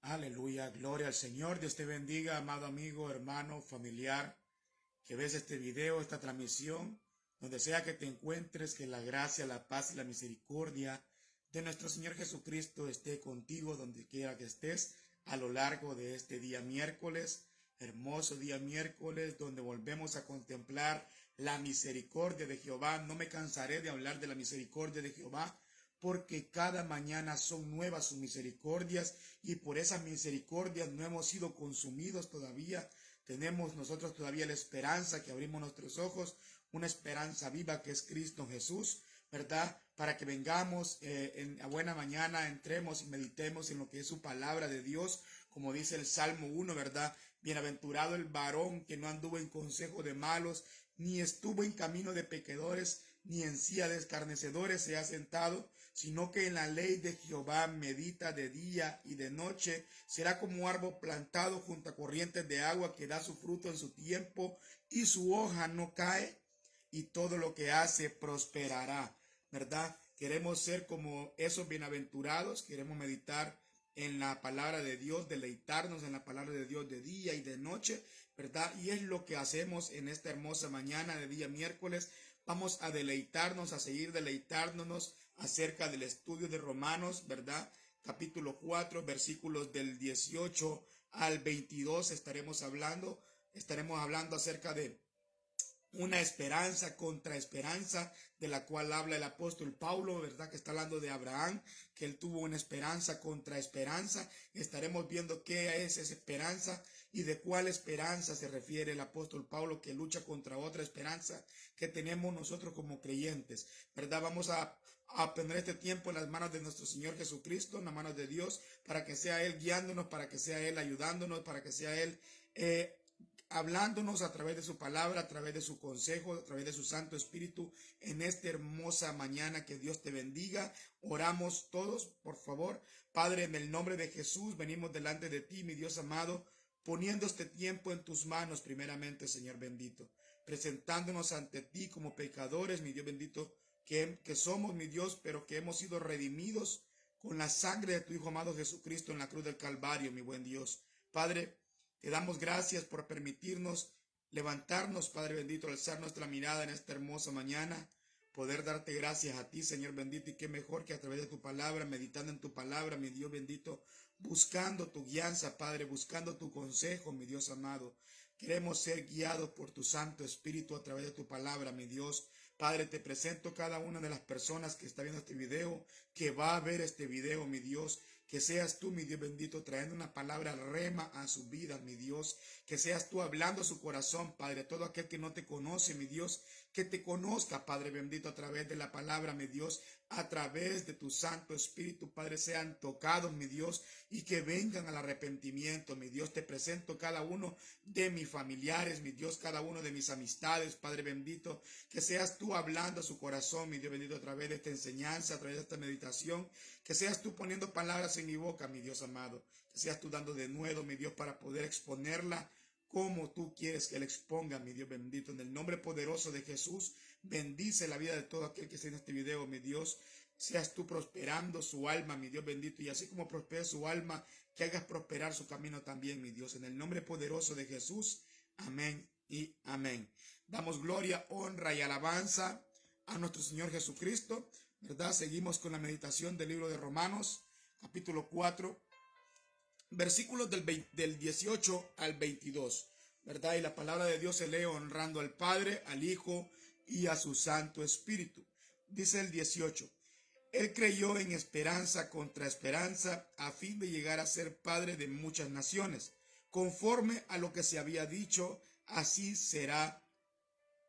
Aleluya, gloria al Señor. Dios te bendiga, amado amigo, hermano, familiar, que ves este video, esta transmisión, donde sea que te encuentres, que la gracia, la paz y la misericordia de nuestro Señor Jesucristo esté contigo donde quiera que estés a lo largo de este día miércoles, hermoso día miércoles, donde volvemos a contemplar la misericordia de Jehová. No me cansaré de hablar de la misericordia de Jehová, porque cada mañana son nuevas sus misericordias y por esas misericordias no hemos sido consumidos todavía. Tenemos nosotros todavía la esperanza que abrimos nuestros ojos, una esperanza viva que es Cristo Jesús, ¿verdad? Para que vengamos en a buena mañana, entremos y meditemos en lo que es su palabra de Dios, como dice el Salmo 1, ¿verdad? Bienaventurado el varón que no anduvo en consejo de malos, ni estuvo en camino de pecadores, ni en silla de escarnecedores se ha sentado, sino que en la ley de Jehová medita de día y de noche. Será como árbol plantado junto a corrientes de agua, que da su fruto en su tiempo y su hoja no cae, y todo lo que hace prosperará, ¿verdad? Queremos ser como esos bienaventurados, queremos meditar en la palabra de Dios, deleitarnos en la palabra de Dios de día y de noche, ¿verdad? Y es lo que hacemos en esta hermosa mañana de día miércoles. Vamos a deleitarnos, a seguir deleitándonos acerca del estudio de Romanos, ¿verdad? Capítulo 4, versículos del 18 al 22 estaremos hablando acerca de una esperanza contra esperanza, de la cual habla el apóstol Pablo, ¿verdad? Que está hablando de Abraham, que él tuvo una esperanza contra esperanza. Estaremos viendo qué es esa esperanza y de cuál esperanza se refiere el apóstol Pablo, que lucha contra otra esperanza que tenemos nosotros como creyentes, ¿verdad? Vamos a poner este tiempo en las manos de nuestro Señor Jesucristo, en las manos de Dios, para que sea Él guiándonos, para que sea Él ayudándonos, para que sea Él hablándonos a través de su palabra, a través de su consejo, a través de su Santo Espíritu en esta hermosa mañana. Que Dios te bendiga. Oramos todos, por favor. Padre, en el nombre de Jesús, venimos delante de ti, mi Dios amado, poniendo este tiempo en tus manos primeramente, Señor bendito, presentándonos ante ti como pecadores, mi Dios bendito, que somos, mi Dios, pero que hemos sido redimidos con la sangre de tu Hijo amado Jesucristo en la cruz del Calvario, mi buen Dios. Padre, te damos gracias por permitirnos levantarnos, Padre bendito, alzar nuestra mirada en esta hermosa mañana, poder darte gracias a ti, Señor bendito, y qué mejor que a través de tu palabra, meditando en tu palabra, mi Dios bendito, buscando tu guianza, Padre, buscando tu consejo, mi Dios amado. Queremos ser guiados por tu Santo Espíritu a través de tu palabra, mi Dios. Padre, te presento cada una de las personas que está viendo este video, que va a ver este video, mi Dios. Que seas tú, mi Dios bendito, trayendo una palabra rema a su vida, mi Dios. Que seas tú hablando a su corazón, Padre. Todo aquel que no te conoce, mi Dios, que te conozca, Padre bendito, a través de la palabra, mi Dios, a través de tu Santo Espíritu, Padre, sean tocados, mi Dios, y que vengan al arrepentimiento, mi Dios. Te presento cada uno de mis familiares, mi Dios, cada uno de mis amistades, Padre bendito, que seas tú hablando a su corazón, mi Dios bendito, a través de esta enseñanza, a través de esta meditación, que seas tú poniendo palabras en mi boca, mi Dios amado, que seas tú dando de nuevo, mi Dios, para poder exponerla como tú quieres que la exponga, mi Dios bendito. En el nombre poderoso de Jesús, bendice la vida de todo aquel que esté en este video, mi Dios. Seas tú prosperando su alma, mi Dios bendito, y así como prospera su alma, que hagas prosperar su camino también, mi Dios. En el nombre poderoso de Jesús, amén y amén. Damos gloria, honra y alabanza a nuestro Señor Jesucristo, ¿verdad? Seguimos con la meditación del libro de Romanos, capítulo 4, versículos del 18 al 22, ¿verdad? Y la palabra de Dios se lee honrando al Padre, al Hijo y a su Santo Espíritu. Dice el 18: Él creyó en esperanza contra esperanza, a fin de llegar a ser padre de muchas naciones. Conforme a lo que se había dicho, así será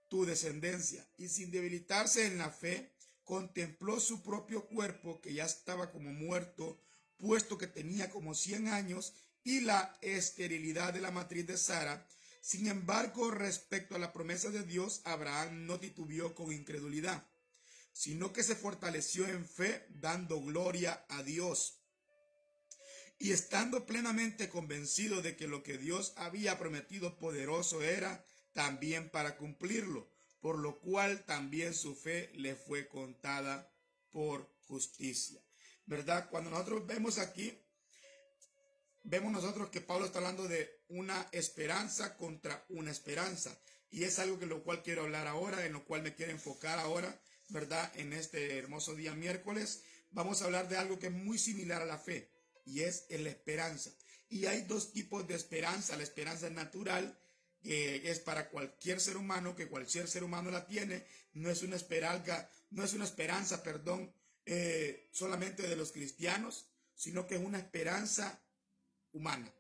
tu descendencia. Y sin debilitarse en la fe, contempló su propio cuerpo, que ya estaba como muerto, puesto que tenía como 100 años, y la esterilidad de la matriz de Sara. Sin embargo, respecto a la promesa de Dios, Abraham no titubeó con incredulidad, sino que se fortaleció en fe, dando gloria a Dios, y estando plenamente convencido de que lo que Dios había prometido poderoso era también para cumplirlo, por lo cual también su fe le fue contada por justicia. ¿Verdad? Cuando nosotros vemos aquí, vemos nosotros que Pablo está hablando de una esperanza contra una esperanza. Y es algo que lo cual quiero hablar ahora, en lo cual me quiero enfocar ahora, ¿verdad? En este hermoso día miércoles, vamos a hablar de algo que es muy similar a la fe, y es la esperanza. Y hay dos tipos de esperanza: la esperanza natural, que es para cualquier ser humano, que cualquier ser humano la tiene, no es una esperanza, solamente de los cristianos, sino que es una esperanza humana,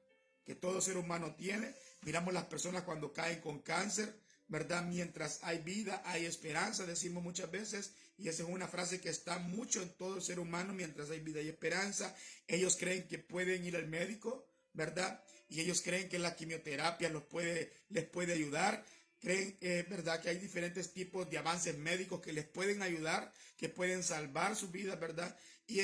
que todo ser humano tiene. Miramos las personas cuando caen con cáncer, ¿verdad? Mientras hay vida, hay esperanza, decimos muchas veces, y esa es una frase que está mucho en todo el ser humano: mientras hay vida y esperanza. Ellos creen que pueden ir al médico, ¿verdad? Y ellos creen que la quimioterapia les puede ayudar. Creen, ¿verdad?, que hay diferentes tipos de avances médicos que les pueden ayudar, que pueden salvar su vida, ¿verdad? Y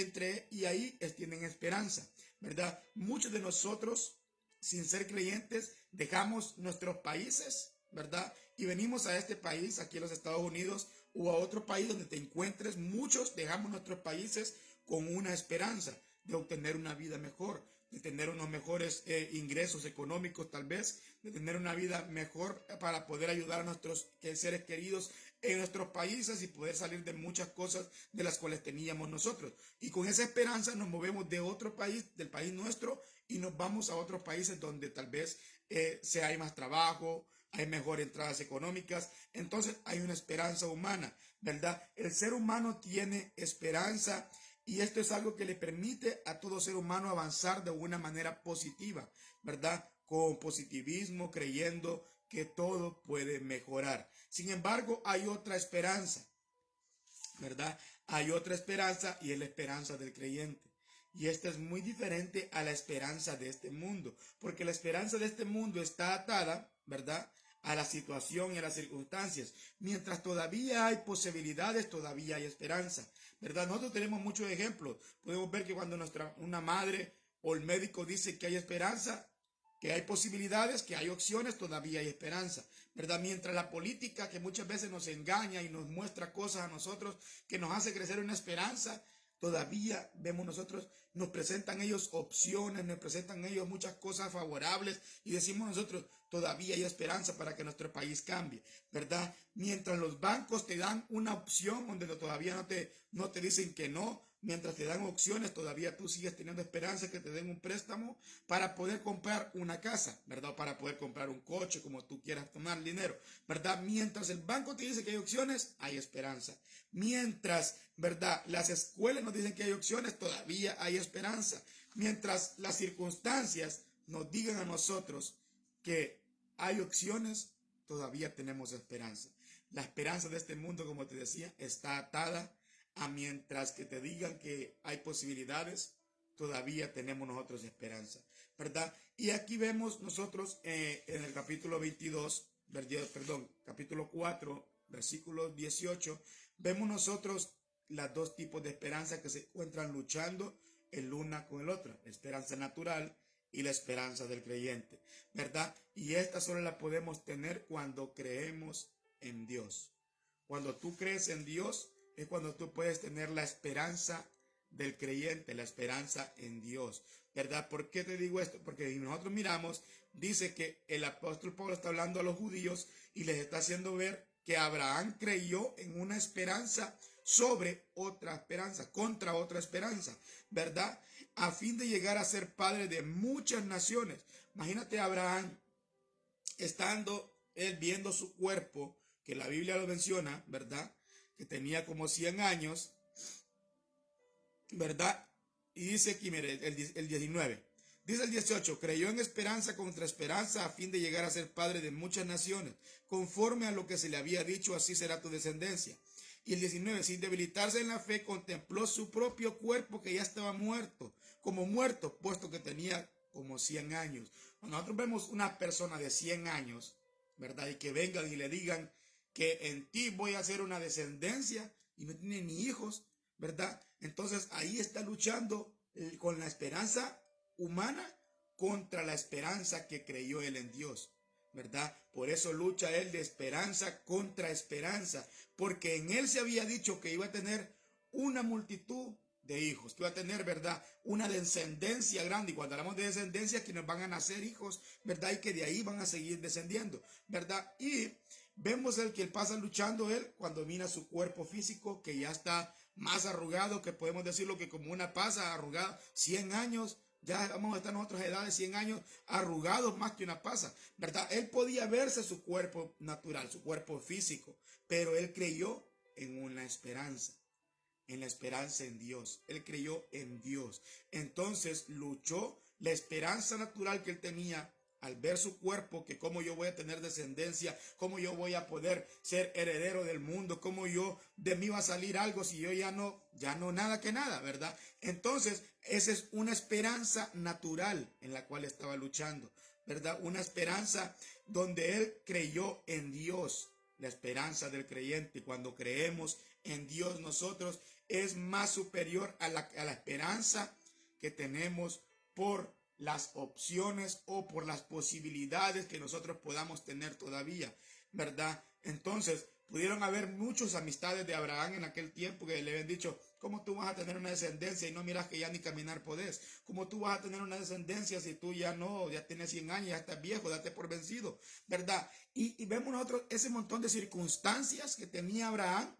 ahí tienen esperanza, ¿verdad? Muchos de nosotros, sin ser creyentes, dejamos nuestros países, ¿verdad? Y venimos a este país, aquí en los Estados Unidos, o a otro país donde te encuentres. Muchos dejamos nuestros países con una esperanza de obtener una vida mejor, de tener unos mejores ingresos económicos, tal vez, de tener una vida mejor para poder ayudar a nuestros seres queridos en nuestros países y poder salir de muchas cosas de las cuales teníamos nosotros. Y con esa esperanza nos movemos de otro país, del país nuestro, y nos vamos a otros países donde tal vez hay más trabajo, hay mejores entradas económicas. Entonces hay una esperanza humana, ¿verdad? El ser humano tiene esperanza, y esto es algo que le permite a todo ser humano avanzar de una manera positiva, ¿verdad? Con positivismo, creyendo que todo puede mejorar. Sin embargo, hay otra esperanza, ¿verdad? Hay otra esperanza, y es la esperanza del creyente. Y esta es muy diferente a la esperanza de este mundo, porque la esperanza de este mundo está atada, ¿verdad?, a la situación y a las circunstancias. Mientras todavía hay posibilidades, todavía hay esperanza, ¿verdad? Nosotros tenemos muchos ejemplos. Podemos ver que cuando una madre o el médico dice que hay esperanza, que hay posibilidades, que hay opciones, todavía hay esperanza, ¿verdad? Mientras la política, que muchas veces nos engaña y nos muestra cosas a nosotros que nos hace crecer una esperanza, todavía vemos nosotros, nos presentan ellos opciones, nos presentan ellos muchas cosas favorables, y decimos nosotros, todavía hay esperanza para que nuestro país cambie, ¿verdad? Mientras los bancos te dan una opción donde todavía no te dicen que no, mientras te dan opciones, todavía tú sigues teniendo esperanza que te den un préstamo para poder comprar una casa, ¿verdad? Para poder comprar un coche, como tú quieras tomar dinero, ¿verdad? Mientras el banco te dice que hay opciones, hay esperanza. Mientras, ¿verdad?, las escuelas nos dicen que hay opciones, todavía hay esperanza. Mientras las circunstancias nos digan a nosotros que hay opciones, todavía tenemos esperanza. La esperanza de este mundo, como te decía, está atada a mientras que te digan que hay posibilidades, todavía tenemos nosotros esperanza, ¿verdad? Y aquí vemos nosotros en el capítulo 4, versículo 18, vemos nosotros los dos tipos de esperanza que se encuentran luchando el una con el otro: la esperanza natural y la esperanza del creyente, ¿verdad? Y esta solo la podemos tener cuando creemos en Dios. Cuando tú crees en Dios es cuando tú puedes tener la esperanza del creyente, la esperanza en Dios, ¿verdad? ¿Por qué te digo esto? Porque nosotros miramos, dice que el apóstol Pablo está hablando a los judíos y les está haciendo ver que Abraham creyó en una esperanza sobre otra esperanza, contra otra esperanza, ¿verdad? A fin de llegar a ser padre de muchas naciones. Imagínate a Abraham él viendo su cuerpo, que la Biblia lo menciona, ¿verdad?, que tenía como 100 años, ¿verdad? Y dice aquí, mire, el 19. Dice el 18, creyó en esperanza contra esperanza a fin de llegar a ser padre de muchas naciones. Conforme a lo que se le había dicho, así será tu descendencia. Y el 19, sin debilitarse en la fe, contempló su propio cuerpo que ya estaba muerto, como muerto, puesto que tenía como 100 años. Cuando nosotros vemos una persona de 100 años, ¿verdad?, y que vengan y le digan que en ti voy a hacer una descendencia, y no tiene ni hijos, ¿verdad? Entonces ahí está luchando con la esperanza humana contra la esperanza que creyó él en Dios, ¿verdad? Por eso lucha él de esperanza contra esperanza, porque en él se había dicho que iba a tener una multitud de hijos, que va a tener, ¿verdad? Una descendencia grande. Y cuando hablamos de descendencia, que nos van a nacer hijos, ¿verdad? Y que de ahí van a seguir descendiendo, ¿verdad? Y vemos el que él pasa luchando él cuando mira su cuerpo físico, que ya está más arrugado, que podemos decirlo que como una pasa arrugada, 100 años, ya vamos a estar en otras edades, 100 años arrugados más que una pasa, ¿verdad? Él podía verse su cuerpo natural, su cuerpo físico, pero él creyó en una esperanza, en la esperanza en Dios. Él creyó en Dios. Entonces luchó la esperanza natural que él tenía al ver su cuerpo, que cómo yo voy a tener descendencia, cómo yo voy a poder ser heredero del mundo, cómo yo de mí va a salir algo si yo ya no nada que nada, ¿verdad? Entonces, esa es una esperanza natural en la cual estaba luchando, ¿verdad? Una esperanza donde él creyó en Dios, la esperanza del creyente. Cuando creemos en Dios nosotros es más superior a la esperanza que tenemos por las opciones o por las posibilidades que nosotros podamos tener todavía, ¿verdad? Entonces, pudieron haber muchas amistades de Abraham en aquel tiempo que le habían dicho, ¿cómo tú vas a tener una descendencia y no miras que ya ni caminar podés? ¿Cómo tú vas a tener una descendencia si tú ya tienes 100 años, ya estás viejo, date por vencido, ¿verdad? Y vemos nosotros ese montón de circunstancias que tenía Abraham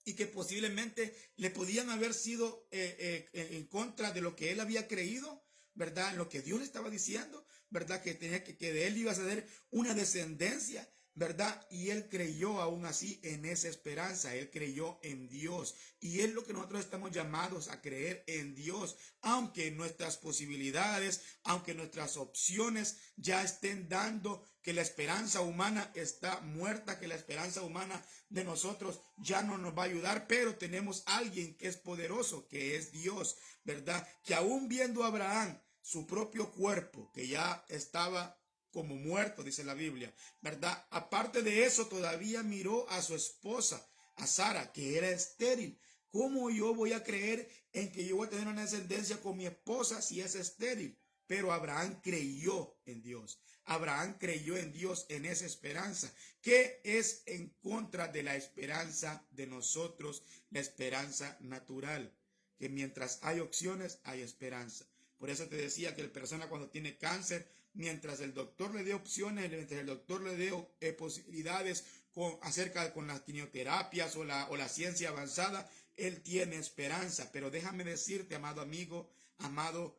y que posiblemente le podían haber sido en contra de lo que él había creído, ¿verdad? En lo que Dios le estaba diciendo, ¿verdad? Que tenía que de él iba a ser una descendencia, ¿verdad? Y él creyó aún así en esa esperanza, él creyó en Dios. Y es lo que nosotros estamos llamados a creer en Dios, aunque nuestras posibilidades, aunque nuestras opciones ya estén dando que la esperanza humana está muerta, que la esperanza humana de nosotros ya no nos va a ayudar, pero tenemos alguien que es poderoso, que es Dios, ¿verdad? Que aún viendo a Abraham su propio cuerpo, que ya estaba como muerto, dice la Biblia, ¿verdad? Aparte de eso, todavía miró a su esposa, a Sara, que era estéril. ¿Cómo yo voy a creer en que yo voy a tener una descendencia con mi esposa si es estéril? Pero Abraham creyó en Dios. Abraham creyó en Dios, en esa esperanza, que es en contra de la esperanza de nosotros, la esperanza natural, que mientras hay opciones, hay esperanza. Por eso te decía que la persona cuando tiene cáncer, mientras el doctor le dé opciones, mientras el doctor le dé posibilidades con las quimioterapias o la ciencia avanzada, él tiene esperanza. Pero déjame decirte, amado amigo, amado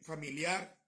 familiar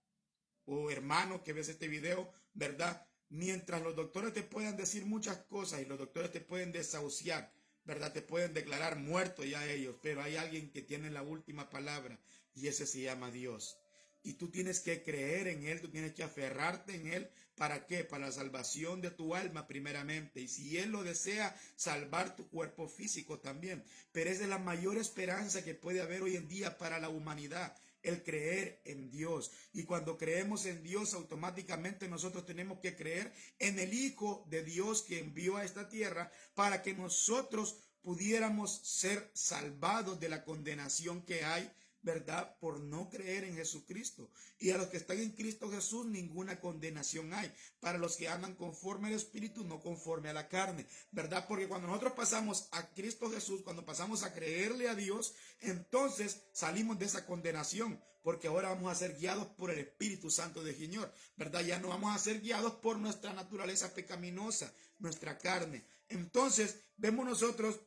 o hermano que ves este video, ¿verdad? Mientras los doctores te puedan decir muchas cosas y los doctores te pueden desahuciar, ¿verdad? Te pueden declarar muerto ya ellos, pero hay alguien que tiene la última palabra y ese se llama Dios. Y tú tienes que creer en Él, tú tienes que aferrarte en Él. ¿Para qué? Para la salvación de tu alma primeramente. Y si Él lo desea, salvar tu cuerpo físico también. Pero esa es la mayor esperanza que puede haber hoy en día para la humanidad, el creer en Dios. Y cuando creemos en Dios, automáticamente nosotros tenemos que creer en el Hijo de Dios que envió a esta tierra para que nosotros pudiéramos ser salvados de la condenación que hay, ¿verdad? Por no creer en Jesucristo. Y a los que están en Cristo Jesús ninguna condenación hay. Para los que andan conforme al Espíritu, no conforme a la carne, ¿verdad? Porque cuando nosotros pasamos a Cristo Jesús, cuando pasamos a creerle a Dios, entonces salimos de esa condenación, porque ahora vamos a ser guiados por el Espíritu Santo del Señor, ¿verdad? Ya no vamos a ser guiados por nuestra naturaleza pecaminosa, nuestra carne. Entonces vemos nosotros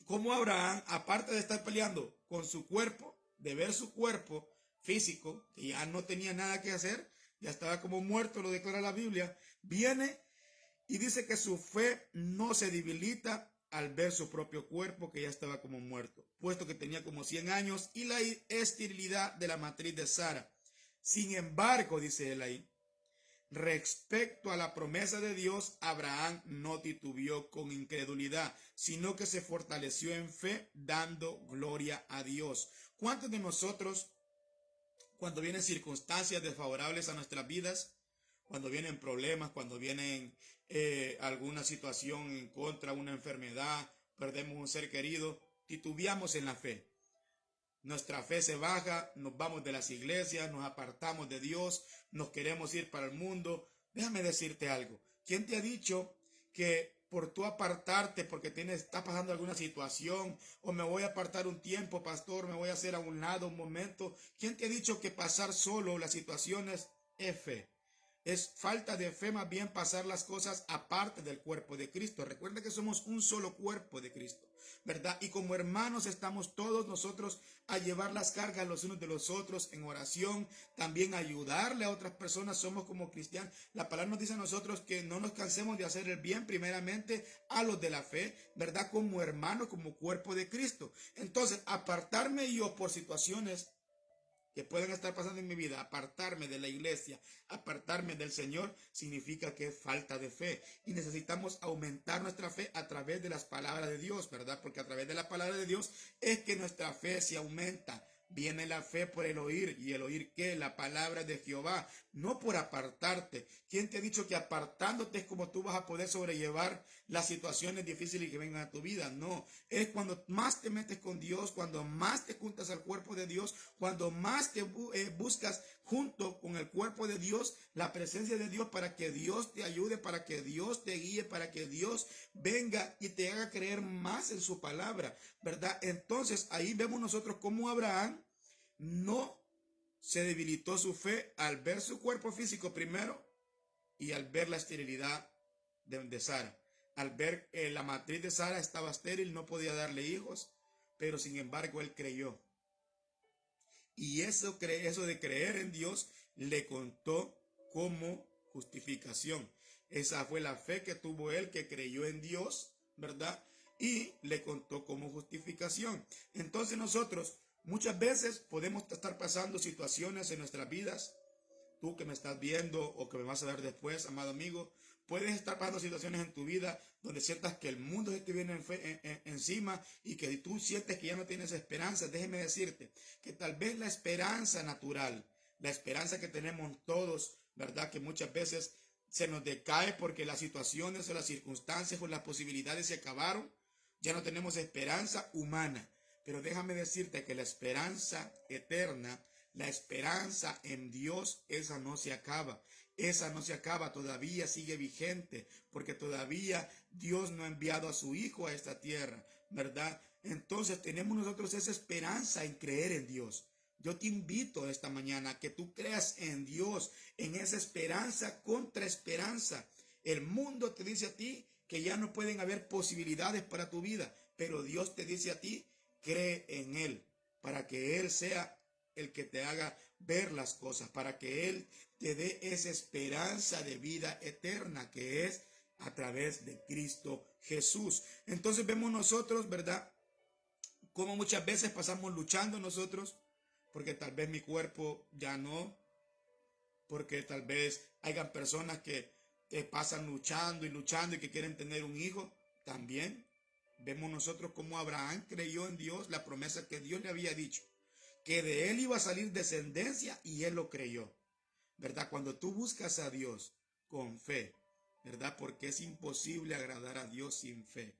como Abraham, aparte de estar peleando con su cuerpo, de ver su cuerpo físico, que ya no tenía nada que hacer, ya estaba como muerto, lo declara la Biblia, viene y dice que su fe no se debilita al ver su propio cuerpo, que ya estaba como muerto, puesto que tenía como 100 años y la esterilidad de la matriz de Sara. Sin embargo, dice él ahí, respecto a la promesa de Dios, Abraham no titubeó con incredulidad, sino que se fortaleció en fe, dando gloria a Dios. ¿Cuántos de nosotros, cuando vienen circunstancias desfavorables a nuestras vidas, cuando vienen problemas, cuando vienen alguna situación en contra, una enfermedad, perdemos un ser querido, titubeamos en la fe? Nuestra fe se baja, nos vamos de las iglesias, nos apartamos de Dios, nos queremos ir para el mundo. Déjame decirte algo. ¿Quién te ha dicho que por tú apartarte porque está pasando alguna situación, o me voy a apartar un tiempo, pastor, me voy a hacer a un lado un momento. ¿Quién te ha dicho que pasar solo las situaciones es fe? Es falta de fe más bien pasar las cosas aparte del cuerpo de Cristo. Recuerda que somos un solo cuerpo de Cristo, ¿verdad? Y como hermanos estamos todos nosotros a llevar las cargas los unos de los otros en oración, también ayudarle a otras personas. Somos como cristianos. La palabra nos dice a nosotros que no nos cansemos de hacer el bien primeramente a los de la fe, ¿verdad? Como hermanos, como cuerpo de Cristo. Entonces, apartarme yo por situaciones que pueden estar pasando en mi vida, apartarme de la iglesia, apartarme del Señor, significa que es falta de fe. Y necesitamos aumentar nuestra fe a través de las palabras de Dios, ¿verdad? Porque a través de la palabra de Dios es que nuestra fe se aumenta. Viene la fe por el oír, y el oír ¿qué? La palabra de Jehová, no por apartarte. ¿Quién te ha dicho que apartándote es como tú vas a poder sobrellevar las situaciones difíciles que vengan a tu vida? No, es cuando más te metes con Dios, cuando más te juntas al cuerpo de Dios, cuando más te buscas junto con el cuerpo de Dios, la presencia de Dios, para que Dios te ayude, para que Dios te guíe, para que Dios venga y te haga creer más en su palabra, ¿verdad? Entonces ahí vemos nosotros cómo Abraham no se debilitó su fe al ver su cuerpo físico primero y al ver la esterilidad de Sara. Al ver que la matriz de Sara estaba estéril, no podía darle hijos, pero sin embargo él creyó. Y eso de creer en Dios le contó como justificación. Esa fue la fe que tuvo él, que creyó en Dios, ¿verdad? Y le contó como justificación. Entonces nosotros muchas veces podemos estar pasando situaciones en nuestras vidas. Tú que me estás viendo o que me vas a ver después, amado amigo, puedes estar pasando situaciones en tu vida donde sientas que el mundo se te viene encima y que tú sientes que ya no tienes esperanza. Déjeme decirte que tal vez la esperanza natural, la esperanza que tenemos todos, ¿verdad? Que muchas veces se nos decae porque las situaciones o las circunstancias o las posibilidades se acabaron. Ya no tenemos esperanza humana. Pero déjame decirte que la esperanza eterna, la esperanza en Dios, esa no se acaba. Esa no se acaba, todavía sigue vigente, porque todavía Dios no ha enviado a su Hijo a esta tierra, ¿verdad? Entonces tenemos nosotros esa esperanza en creer en Dios. Yo te invito esta mañana a que tú creas en Dios, en esa esperanza contra esperanza. El mundo te dice a ti que ya no pueden haber posibilidades para tu vida, pero Dios te dice a ti, cree en Él, para que Él sea el que te haga ver las cosas, para que Él te dé esa esperanza de vida eterna que es a través de Cristo Jesús. Entonces vemos nosotros, ¿verdad? Como muchas veces pasamos luchando nosotros, porque tal vez mi cuerpo ya no, porque tal vez hayan personas que pasan luchando y que quieren tener un hijo también. Vemos nosotros cómo Abraham creyó en Dios, la promesa que Dios le había dicho, que de él iba a salir descendencia, y él lo creyó, ¿verdad? Cuando tú buscas a Dios con fe, ¿verdad? Porque es imposible agradar a Dios sin fe,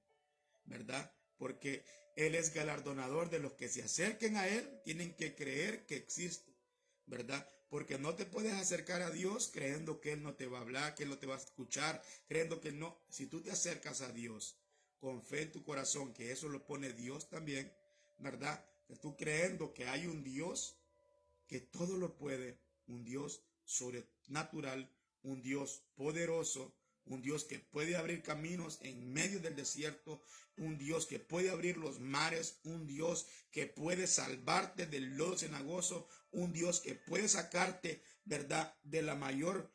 ¿verdad? Porque Él es galardonador de los que se acerquen a Él, tienen que creer que existe, ¿verdad? Porque no te puedes acercar a Dios creyendo que Él no te va a hablar, que Él no te va a escuchar, creyendo que no. Si tú te acercas a Dios con fe en tu corazón, que eso lo pone Dios también, ¿verdad? Que tú creyendo que hay un Dios que todo lo puede, un Dios sobrenatural, un Dios poderoso, un Dios que puede abrir caminos en medio del desierto, un Dios que puede abrir los mares, un Dios que puede salvarte del lodo cenagoso, un Dios que puede sacarte, ¿verdad?, de la mayor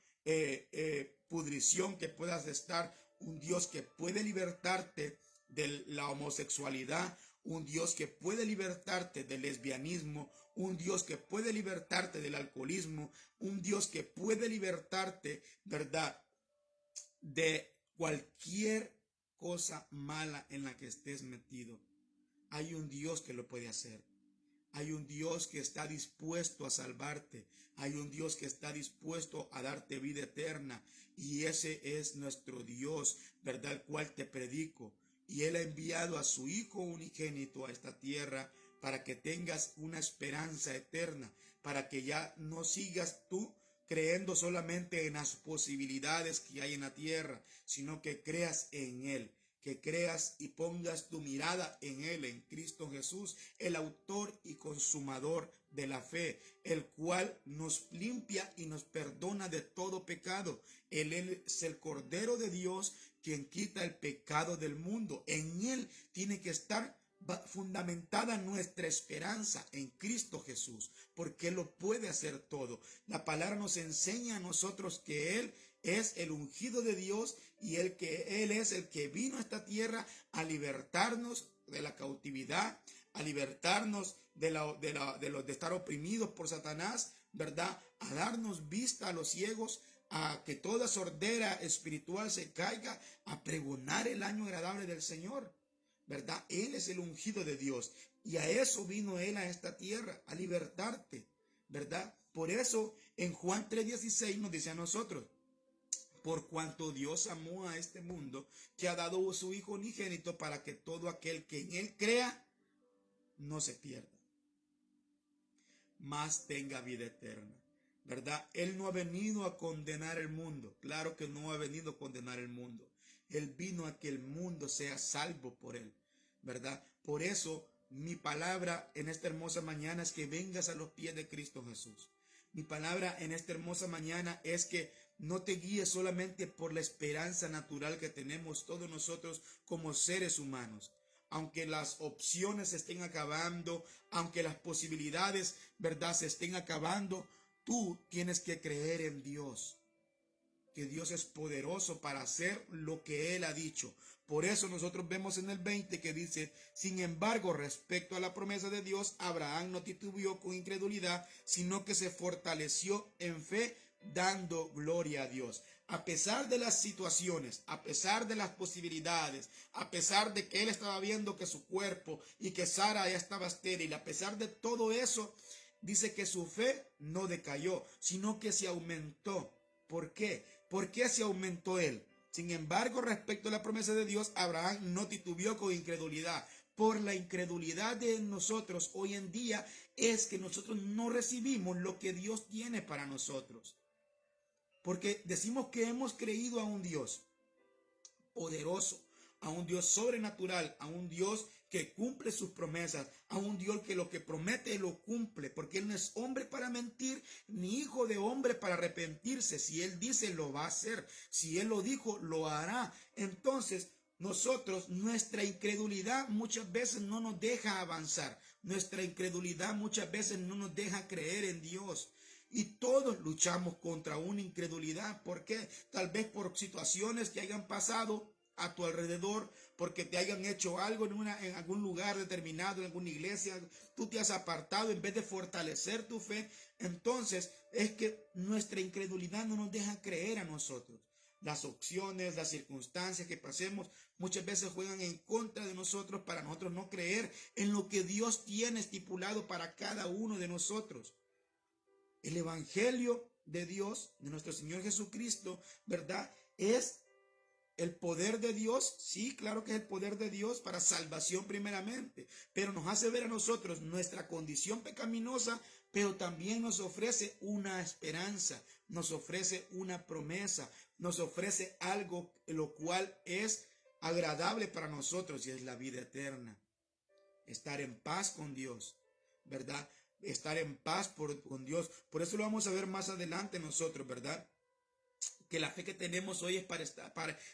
pudrición que puedas estar, un Dios que puede libertarte de la homosexualidad, un Dios que puede libertarte del lesbianismo, un Dios que puede libertarte del alcoholismo, un Dios que puede libertarte, ¿verdad?, de cualquier cosa mala en la que estés metido. Hay un Dios que lo puede hacer. Hay un Dios que está dispuesto a salvarte. Hay un Dios que está dispuesto a darte vida eterna. Y ese es nuestro Dios, ¿verdad?, el cual te predico. Y Él ha enviado a su Hijo unigénito a esta tierra para que tengas una esperanza eterna, para que ya no sigas tú creyendo solamente en las posibilidades que hay en la tierra, sino que creas en Él, que creas y pongas tu mirada en Él, en Cristo Jesús, el autor y consumador de la fe, el cual nos limpia y nos perdona de todo pecado. Él es el Cordero de Dios, quien quita el pecado del mundo. En Él tiene que estar fundamentada nuestra esperanza en Cristo Jesús, porque Él lo puede hacer todo. La palabra nos enseña a nosotros que Él es el ungido de Dios y que Él es el que vino a esta tierra a libertarnos de la cautividad, a libertarnos de estar oprimidos por Satanás, ¿verdad? A darnos vista a los ciegos, a que toda sordera espiritual se caiga, a pregonar el año agradable del Señor, ¿verdad? Él es el ungido de Dios y a eso vino Él a esta tierra, a libertarte, ¿verdad? Por eso en Juan 3:16 nos dice a nosotros: por cuanto Dios amó a este mundo, que ha dado a su Hijo unigénito, para que todo aquel que en Él crea no se pierda, mas tenga vida eterna, ¿verdad? Él no ha venido a condenar el mundo. Claro que no ha venido a condenar el mundo. Él vino a que el mundo sea salvo por Él, ¿verdad? Por eso mi palabra en esta hermosa mañana es que vengas a los pies de Cristo Jesús. Mi palabra en esta hermosa mañana es que no te guíes solamente por la esperanza natural que tenemos todos nosotros como seres humanos. Aunque las opciones se estén acabando, aunque las posibilidades, ¿verdad?, se estén acabando, tú tienes que creer en Dios, que Dios es poderoso para hacer lo que Él ha dicho. Por eso nosotros vemos en el 20 que dice: sin embargo, respecto a la promesa de Dios, Abraham no titubeó con incredulidad, sino que se fortaleció en fe, dando gloria a Dios. A pesar de las situaciones, a pesar de las posibilidades, a pesar de que él estaba viendo que su cuerpo y que Sara ya estaba estéril, a pesar de todo eso, dice que su fe no decayó, sino que se aumentó. ¿Por qué? ¿Por qué se aumentó él? Sin embargo, respecto a la promesa de Dios, Abraham no titubeó con incredulidad. Por la incredulidad de nosotros hoy en día es que nosotros no recibimos lo que Dios tiene para nosotros. Porque decimos que hemos creído a un Dios poderoso, a un Dios sobrenatural, a un Dios que cumple sus promesas, a un Dios que lo que promete lo cumple, porque Él no es hombre para mentir, ni hijo de hombre para arrepentirse. Si Él dice, lo va a hacer. Si Él lo dijo, lo hará. Entonces, nosotros, nuestra incredulidad muchas veces no nos deja avanzar. Nuestra incredulidad muchas veces no nos deja creer en Dios. Y todos luchamos contra una incredulidad. ¿Por qué? Tal vez por situaciones que hayan pasado a tu alrededor, porque te hayan hecho algo en algún lugar determinado, en alguna iglesia, tú te has apartado en vez de fortalecer tu fe. Entonces es que nuestra incredulidad no nos deja creer a nosotros. Las opciones, las circunstancias que pasemos muchas veces juegan en contra de nosotros para nosotros no creer en lo que Dios tiene estipulado para cada uno de nosotros. El evangelio de Dios, de nuestro Señor Jesucristo, ¿verdad?, es el poder de Dios. Sí, claro que es el poder de Dios para salvación primeramente, pero nos hace ver a nosotros nuestra condición pecaminosa, pero también nos ofrece una esperanza, nos ofrece una promesa, nos ofrece algo lo cual es agradable para nosotros, y es la vida eterna. Estar en paz con Dios, ¿verdad? Estar en paz con Dios. Por eso lo vamos a ver más adelante nosotros, ¿verdad? Que la fe que tenemos hoy es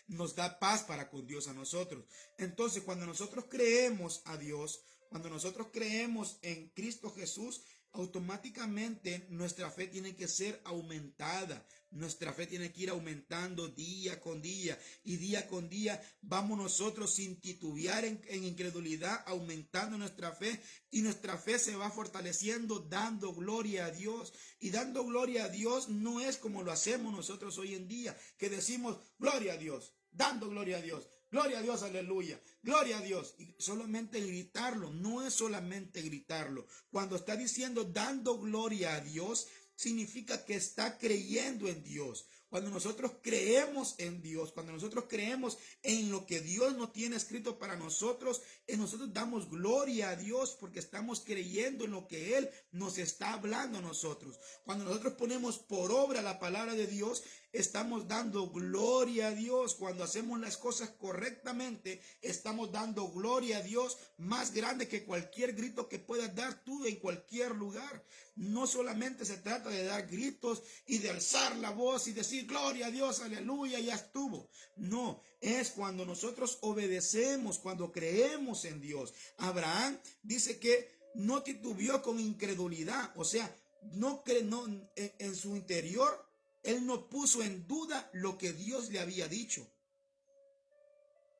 nos da paz para con Dios a nosotros. Entonces, cuando nosotros creemos a Dios, cuando nosotros creemos en Cristo Jesús, automáticamente nuestra fe tiene que ser aumentada. Nuestra fe tiene que ir aumentando día con día, y día con día vamos nosotros sin titubear en incredulidad, aumentando nuestra fe, y nuestra fe se va fortaleciendo dando gloria a Dios. Y dando gloria a Dios no es como lo hacemos nosotros hoy en día, que decimos gloria a Dios, dando gloria a Dios. Gloria a Dios, aleluya, gloria a Dios. Y solamente gritarlo, no es solamente gritarlo. Cuando está diciendo dando gloria a Dios, significa que está creyendo en Dios. Cuando nosotros creemos en Dios, cuando nosotros creemos en lo que Dios nos tiene escrito para nosotros, nosotros damos gloria a Dios porque estamos creyendo en lo que Él nos está hablando a nosotros. Cuando nosotros ponemos por obra la palabra de Dios, estamos dando gloria a Dios. Cuando hacemos las cosas correctamente, estamos dando gloria a Dios más grande que cualquier grito que puedas dar tú en cualquier lugar. No solamente se trata de dar gritos y de alzar la voz y decir gloria a Dios, aleluya, ya estuvo. No, es cuando nosotros obedecemos, cuando creemos en Dios. Abraham dice que no titubeó con incredulidad, o sea, no en su interior. Él no puso en duda lo que Dios le había dicho,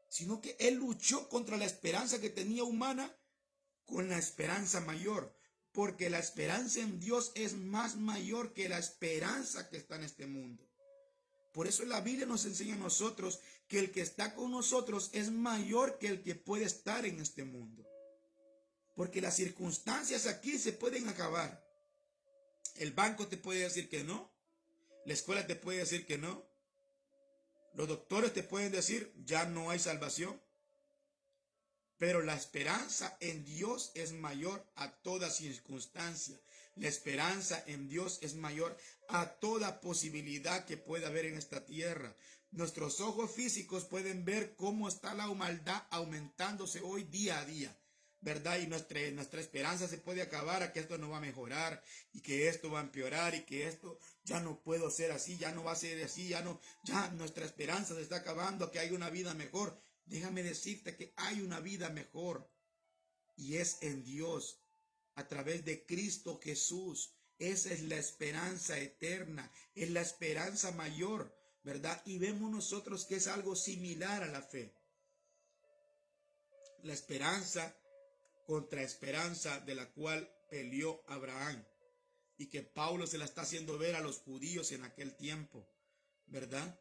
sino que él luchó contra la esperanza que tenía humana con la esperanza mayor, porque la esperanza en Dios es más mayor que la esperanza que está en este mundo. Por eso la Biblia nos enseña a nosotros que el que está con nosotros es mayor que el que puede estar en este mundo. Porque las circunstancias aquí se pueden acabar. El banco te puede decir que no. La escuela te puede decir que no. Los doctores te pueden decir ya no hay salvación. Pero la esperanza en Dios es mayor a toda circunstancia. La esperanza en Dios es mayor a toda posibilidad que pueda haber en esta tierra. Nuestros ojos físicos pueden ver cómo está la maldad aumentándose hoy día a día, ¿verdad? Y nuestra esperanza se puede acabar a que esto no va a mejorar y que esto va a empeorar y que esto ya no puedo ser así, ya no va a ser así, ya nuestra esperanza se está acabando a que haya una vida mejor. Déjame decirte que hay una vida mejor y es en Dios, a través de Cristo Jesús. Esa es la esperanza eterna, es la esperanza mayor, ¿verdad? Y vemos nosotros que es algo similar a la fe. La esperanza contra esperanza de la cual peleó Abraham y que Pablo se la está haciendo ver a los judíos en aquel tiempo, ¿verdad?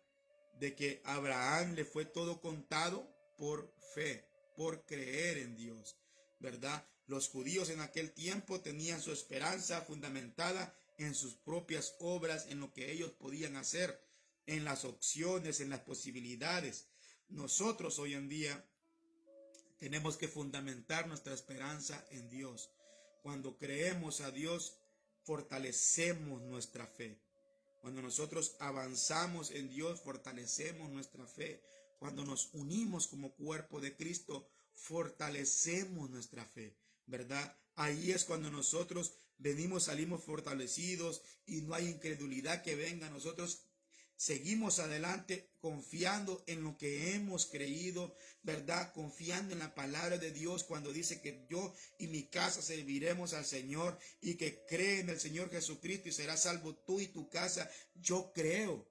De que a Abraham le fue todo contado por fe, por creer en Dios, ¿verdad? Los judíos en aquel tiempo tenían su esperanza fundamentada en sus propias obras, en lo que ellos podían hacer, en las opciones, en las posibilidades. Nosotros hoy en día tenemos que fundamentar nuestra esperanza en Dios. Cuando creemos a Dios, fortalecemos nuestra fe. Cuando nosotros avanzamos en Dios, fortalecemos nuestra fe. Cuando nos unimos como cuerpo de Cristo, fortalecemos nuestra fe, ¿verdad? Ahí es cuando nosotros salimos fortalecidos y no hay incredulidad que venga. Nosotros seguimos adelante confiando en lo que hemos creído, ¿verdad? Confiando en la palabra de Dios cuando dice que yo y mi casa serviremos al Señor y que cree en el Señor Jesucristo y serás salvo tú y tu casa. Yo creo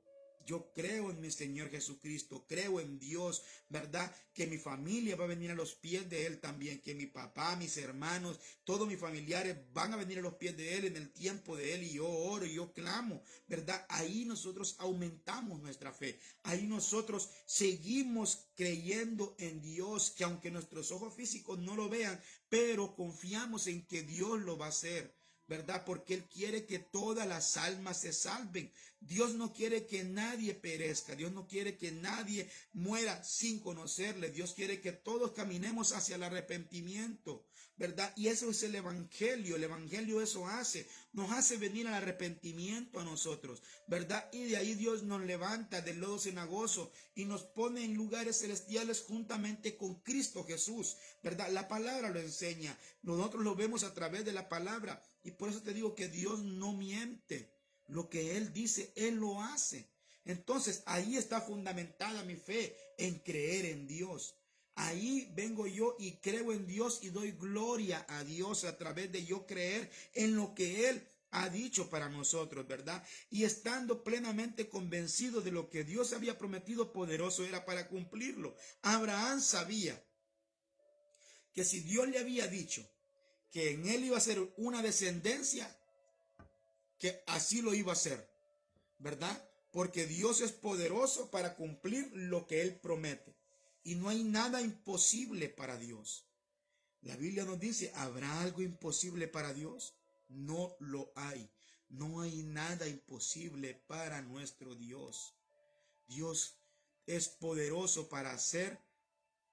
en mi Señor Jesucristo, creo en Dios, ¿verdad? Que mi familia va a venir a los pies de Él también, que mi papá, mis hermanos, todos mis familiares van a venir a los pies de Él en el tiempo de Él y yo oro y yo clamo, ¿verdad? Ahí nosotros aumentamos nuestra fe, ahí nosotros seguimos creyendo en Dios, que aunque nuestros ojos físicos no lo vean, pero confiamos en que Dios lo va a hacer, ¿verdad? Porque Él quiere que todas las almas se salven. Dios no quiere que nadie perezca. Dios no quiere que nadie muera sin conocerle. Dios quiere que todos caminemos hacia el arrepentimiento, ¿verdad? Y eso es el Evangelio. El Evangelio eso hace. Nos hace venir al arrepentimiento a nosotros, ¿verdad? Y de ahí Dios nos levanta del lodo cenagoso y nos pone en lugares celestiales juntamente con Cristo Jesús, ¿verdad? La palabra lo enseña. Nosotros lo vemos a través de la palabra. Y por eso te digo que Dios no miente. Lo que Él dice, Él lo hace. Entonces ahí está fundamentada mi fe, en creer en Dios. Ahí vengo yo y creo en Dios y doy gloria a Dios a través de yo creer en lo que Él ha dicho para nosotros, ¿verdad? Y estando plenamente convencido de lo que Dios había prometido, poderoso era para cumplirlo. Abraham sabía que si Dios le había dicho que en él iba a ser una descendencia, que así lo iba a hacer, ¿verdad? Porque Dios es poderoso para cumplir lo que Él promete. Y no hay nada imposible para Dios. La Biblia nos dice, ¿habrá algo imposible para Dios? No lo hay. No hay nada imposible para nuestro Dios. Dios es poderoso para hacer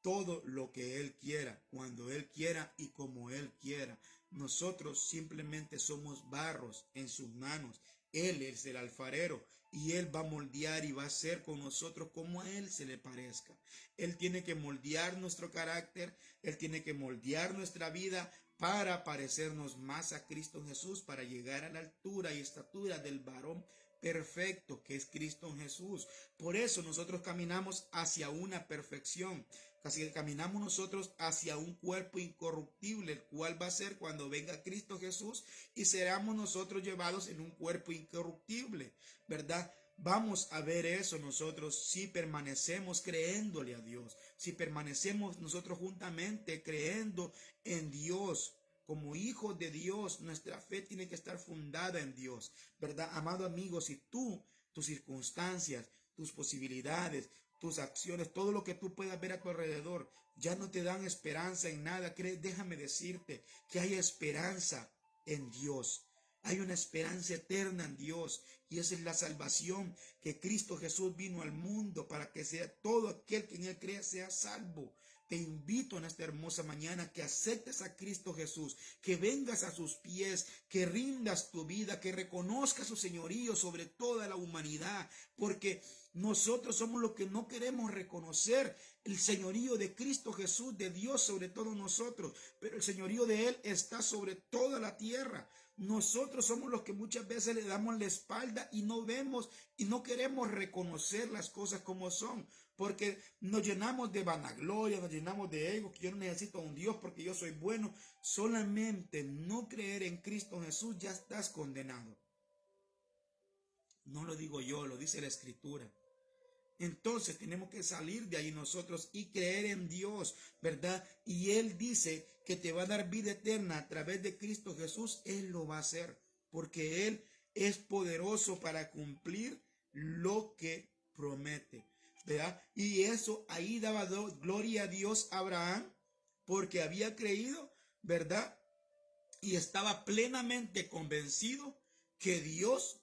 todo lo que Él quiera, cuando Él quiera y como Él quiera. Nosotros simplemente somos barros en sus manos. Él es el alfarero y Él va a moldear y va a hacer con nosotros como a Él se le parezca. Él tiene que moldear nuestro carácter, Él tiene que moldear nuestra vida para parecernos más a Cristo Jesús, para llegar a la altura y estatura del varón perfecto que es Cristo Jesús. Por eso nosotros caminamos hacia una perfección. Así que caminamos nosotros hacia un cuerpo incorruptible, el cual va a ser cuando venga Cristo Jesús y seremos nosotros llevados en un cuerpo incorruptible, ¿verdad? Vamos a ver eso nosotros si permanecemos creyéndole a Dios, si permanecemos nosotros juntamente creyendo en Dios. Como hijos de Dios, nuestra fe tiene que estar fundada en Dios, ¿verdad? Amado amigo, si tus circunstancias, tus posibilidades, tus acciones, todo lo que tú puedas ver a tu alrededor, ya no te dan esperanza en nada, déjame decirte que hay esperanza en Dios. Hay una esperanza eterna en Dios y esa es la salvación que Cristo Jesús vino al mundo para que sea todo aquel que en Él crea sea salvo. Te invito en esta hermosa mañana que aceptes a Cristo Jesús, que vengas a sus pies, que rindas tu vida, que reconozcas su señorío sobre toda la humanidad, porque nosotros somos los que no queremos reconocer el señorío de Cristo Jesús, de Dios sobre todos nosotros, pero el señorío de Él está sobre toda la tierra. Nosotros somos los que muchas veces le damos la espalda y no vemos y no queremos reconocer las cosas como son, porque nos llenamos de vanagloria, nos llenamos de ego, que yo no necesito a un Dios porque yo soy bueno. Solamente no creer en Cristo Jesús ya estás condenado. No lo digo yo, lo dice la Escritura. Entonces tenemos que salir de ahí nosotros y creer en Dios, ¿verdad? Y Él dice que te va a dar vida eterna a través de Cristo Jesús. Él lo va a hacer porque Él es poderoso para cumplir lo que promete, ¿verdad? Y eso ahí daba gloria a Dios a Abraham porque había creído, ¿verdad? Y estaba plenamente convencido que Dios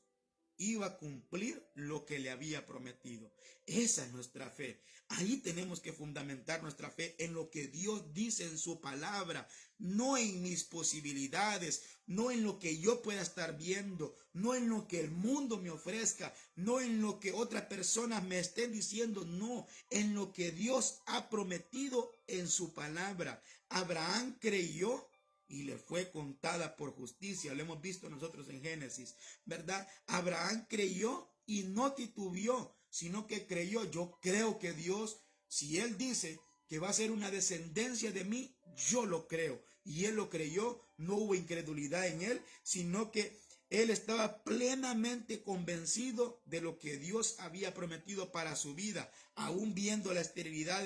iba a cumplir lo que le había prometido. Esa es nuestra fe. Ahí tenemos que fundamentar nuestra fe en lo que Dios dice en su palabra, no en mis posibilidades, no en lo que yo pueda estar viendo, no en lo que el mundo me ofrezca, no en lo que otras personas me estén diciendo, no, en lo que Dios ha prometido en su palabra. Abraham creyó y le fue contada por justicia. Lo hemos visto nosotros en Génesis, ¿verdad? Abraham creyó y no titubeó, sino que creyó. Yo creo que Dios, si Él dice que va a ser una descendencia de mí, yo lo creo. Y Él lo creyó, no hubo incredulidad en Él, sino que Él estaba plenamente convencido de lo que Dios había prometido para su vida, aún viendo la esterilidad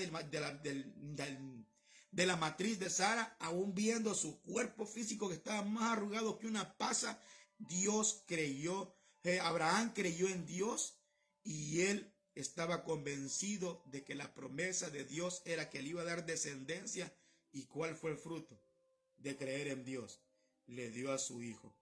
de la matriz de Sara, aún viendo su cuerpo físico que estaba más arrugado que una pasa. Dios creyó, Abraham creyó en Dios y él estaba convencido de que la promesa de Dios era que le iba a dar descendencia. ¿Y cuál fue el fruto de creer en Dios? Le dio a su hijo.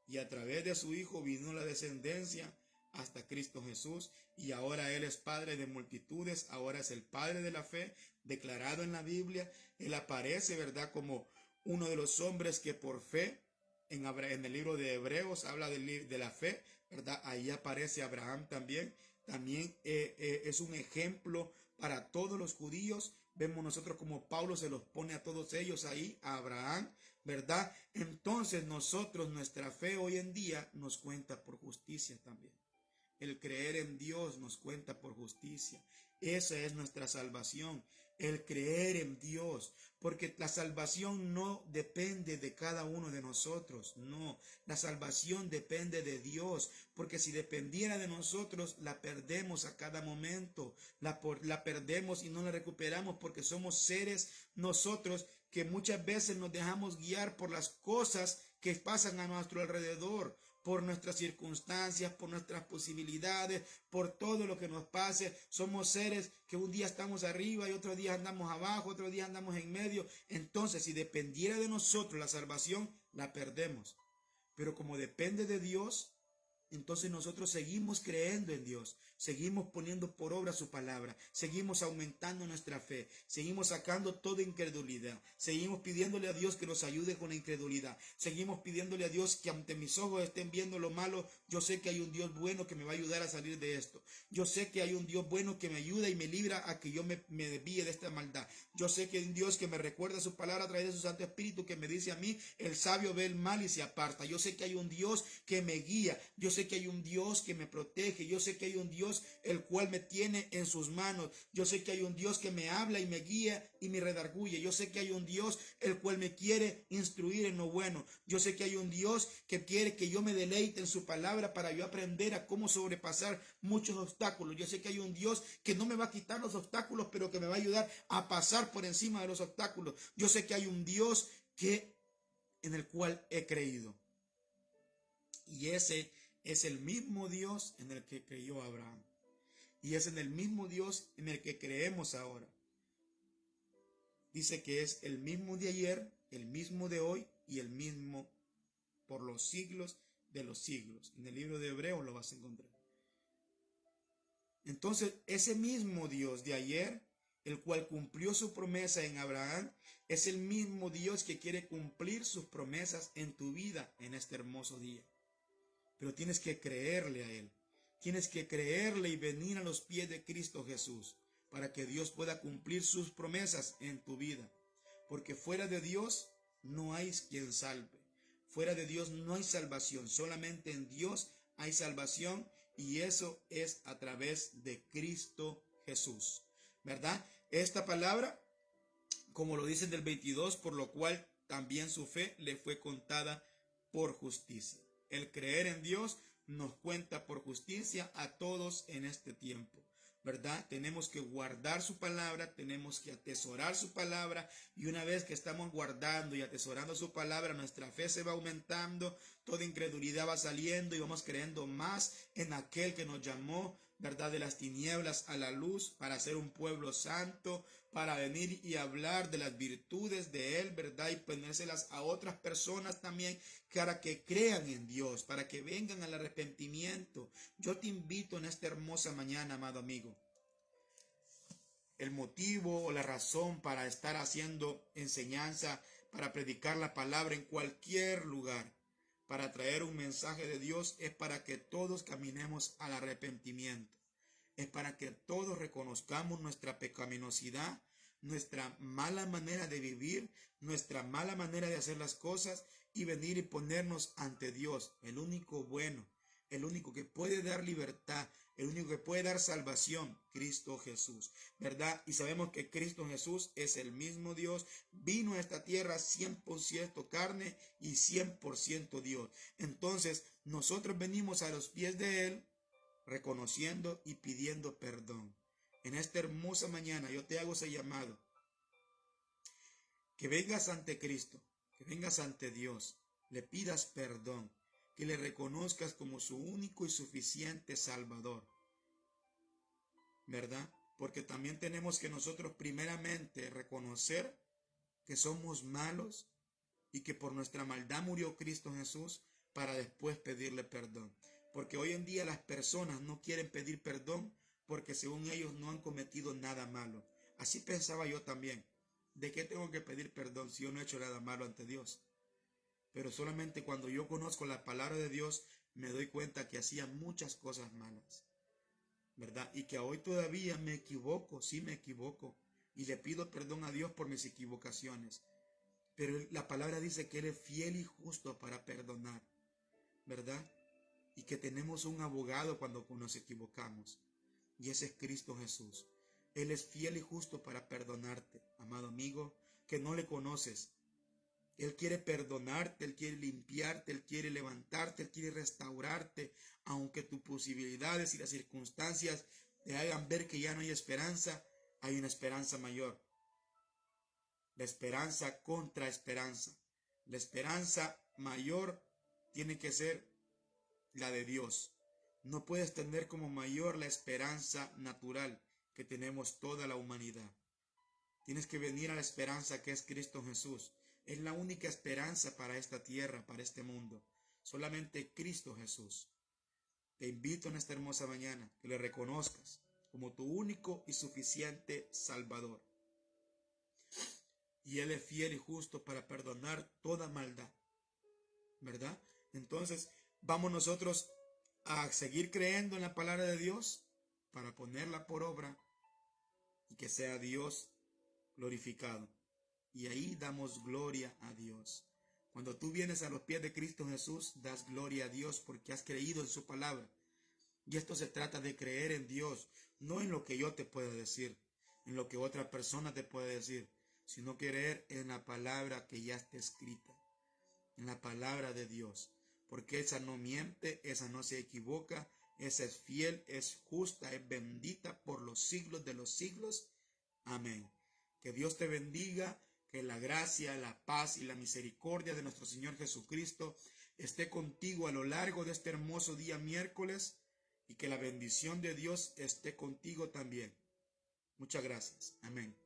Y a través de su hijo vino la descendencia hasta Cristo Jesús, y ahora Él es Padre de multitudes, ahora es el Padre de la fe, declarado en la Biblia. Él aparece, ¿verdad?, como uno de los hombres que por fe, en el libro de Hebreos habla de la fe, ¿verdad? Ahí aparece Abraham también. También es un ejemplo para todos los judíos. Vemos nosotros como Pablo se los pone a todos ellos ahí, a Abraham, ¿verdad? Entonces nosotros, nuestra fe hoy en día nos cuenta por justicia también. El creer en Dios nos cuenta por justicia. Esa es nuestra salvación, el creer en Dios, porque la salvación no depende de cada uno de nosotros, no, la salvación depende de Dios, porque si dependiera de nosotros, la perdemos a cada momento, la perdemos y no la recuperamos porque somos seres nosotros que muchas veces nos dejamos guiar por las cosas que pasan a nuestro alrededor, por nuestras circunstancias, por nuestras posibilidades, por todo lo que nos pase. Somos seres que un día estamos arriba y otro día andamos abajo, otro día andamos en medio. Entonces, si dependiera de nosotros la salvación, la perdemos. Pero como depende de Dios, entonces nosotros seguimos creyendo en Dios, seguimos poniendo por obra su palabra, seguimos aumentando nuestra fe, seguimos sacando toda incredulidad, seguimos pidiéndole a Dios que nos ayude con la incredulidad, seguimos pidiéndole a Dios que ante mis ojos estén viendo lo malo, yo sé que hay un Dios bueno que me va a ayudar a salir de esto, yo sé que hay un Dios bueno que me ayuda y me libra a que yo me desvíe de esta maldad, yo sé que hay un Dios que me recuerda su palabra a través de su Santo Espíritu que me dice a mí, el sabio ve el mal y se aparta, yo sé que hay un Dios que me guía, yo sé que hay un Dios que me protege, yo sé que hay un Dios el cual me tiene en sus manos, yo sé que hay un Dios que me habla y me guía y me redarguye, yo sé que hay un Dios el cual me quiere instruir en lo bueno, yo sé que hay un Dios que quiere que yo me deleite en su palabra para yo aprender a cómo sobrepasar muchos obstáculos, yo sé que hay un Dios que no me va a quitar los obstáculos, pero que me va a ayudar a pasar por encima de los obstáculos, yo sé que hay un Dios en el cual he creído. Y ese es el mismo Dios en el que creyó Abraham. Y es en el mismo Dios en el que creemos ahora. Dice que es el mismo de ayer, el mismo de hoy y el mismo por los siglos de los siglos. En el libro de Hebreos lo vas a encontrar. Entonces, ese mismo Dios de ayer, el cual cumplió su promesa en Abraham, es el mismo Dios que quiere cumplir sus promesas en tu vida en este hermoso día. Pero tienes que creerle a Él. Tienes que creerle y venir a los pies de Cristo Jesús para que Dios pueda cumplir sus promesas en tu vida. Porque fuera de Dios no hay quien salve. Fuera de Dios no hay salvación. Solamente en Dios hay salvación y eso es a través de Cristo Jesús. ¿Verdad? Esta palabra, como lo dicen del 22, por lo cual también su fe le fue contada por justicia. El creer en Dios nos cuenta por justicia a todos en este tiempo, ¿verdad? Tenemos que guardar su palabra, tenemos que atesorar su palabra y una vez que estamos guardando y atesorando su palabra, nuestra fe se va aumentando, toda incredulidad va saliendo y vamos creyendo más en aquel que nos llamó, ¿verdad? De las tinieblas a la luz para ser un pueblo santo, para venir y hablar de las virtudes de Él, ¿verdad? Y ponérselas a otras personas también para que crean en Dios, para que vengan al arrepentimiento. Yo te invito en esta hermosa mañana, amado amigo. El motivo o la razón para estar haciendo enseñanza, para predicar la palabra en cualquier lugar, para traer un mensaje de Dios, es para que todos caminemos al arrepentimiento. Es para que todos reconozcamos nuestra pecaminosidad, nuestra mala manera de vivir, nuestra mala manera de hacer las cosas y venir y ponernos ante Dios, el único bueno, el único que puede dar libertad, el único que puede dar salvación, Cristo Jesús, ¿verdad? Y sabemos que Cristo Jesús es el mismo Dios, vino a esta tierra 100% carne y 100% Dios. Entonces, nosotros venimos a los pies de Él, reconociendo y pidiendo perdón. En esta hermosa mañana yo te hago ese llamado, que vengas ante Cristo, que vengas ante Dios, le pidas perdón, que le reconozcas como su único y suficiente Salvador, ¿verdad? Porque también tenemos que nosotros primeramente reconocer que somos malos y que por nuestra maldad murió Cristo Jesús para después pedirle perdón. Porque hoy en día las personas no quieren pedir perdón porque según ellos no han cometido nada malo. Así pensaba yo también. ¿De qué tengo que pedir perdón si yo no he hecho nada malo ante Dios? Pero solamente cuando yo conozco la palabra de Dios me doy cuenta que hacía muchas cosas malas, ¿verdad? Y que hoy todavía me equivoco, sí me equivoco. Y le pido perdón a Dios por mis equivocaciones. Pero la palabra dice que Él es fiel y justo para perdonar, ¿verdad? Y que tenemos un abogado cuando nos equivocamos. Y ese es Cristo Jesús. Él es fiel y justo para perdonarte, amado amigo, que no le conoces. Él quiere perdonarte, Él quiere limpiarte, Él quiere levantarte, Él quiere restaurarte, aunque tus posibilidades y las circunstancias te hagan ver que ya no hay esperanza, hay una esperanza mayor. La esperanza contra esperanza. La esperanza mayor tiene que ser la de Dios. No puedes tener como mayor la esperanza natural que tenemos toda la humanidad. Tienes que venir a la esperanza que es Cristo Jesús. Es la única esperanza para esta tierra, para este mundo. solamente Cristo Jesús. Te invito en esta hermosa mañana que le reconozcas como tu único y suficiente Salvador. Y Él es fiel y justo para perdonar toda maldad, ¿verdad? Entonces, vamos nosotros a seguir creyendo en la palabra de Dios para ponerla por obra y que sea Dios glorificado. Y ahí damos gloria a Dios. Cuando tú vienes a los pies de Cristo Jesús, das gloria a Dios porque has creído en su palabra. Y esto se trata de creer en Dios, no en lo que yo te pueda decir, en lo que otra persona te puede decir, sino creer en la palabra que ya está escrita, en la palabra de Dios. Porque esa no miente, esa no se equivoca, esa es fiel, es justa, es bendita por los siglos de los siglos. Amén. Que Dios te bendiga, que la gracia, la paz y la misericordia de nuestro Señor Jesucristo esté contigo a lo largo de este hermoso día miércoles y que la bendición de Dios esté contigo también. Muchas gracias. Amén.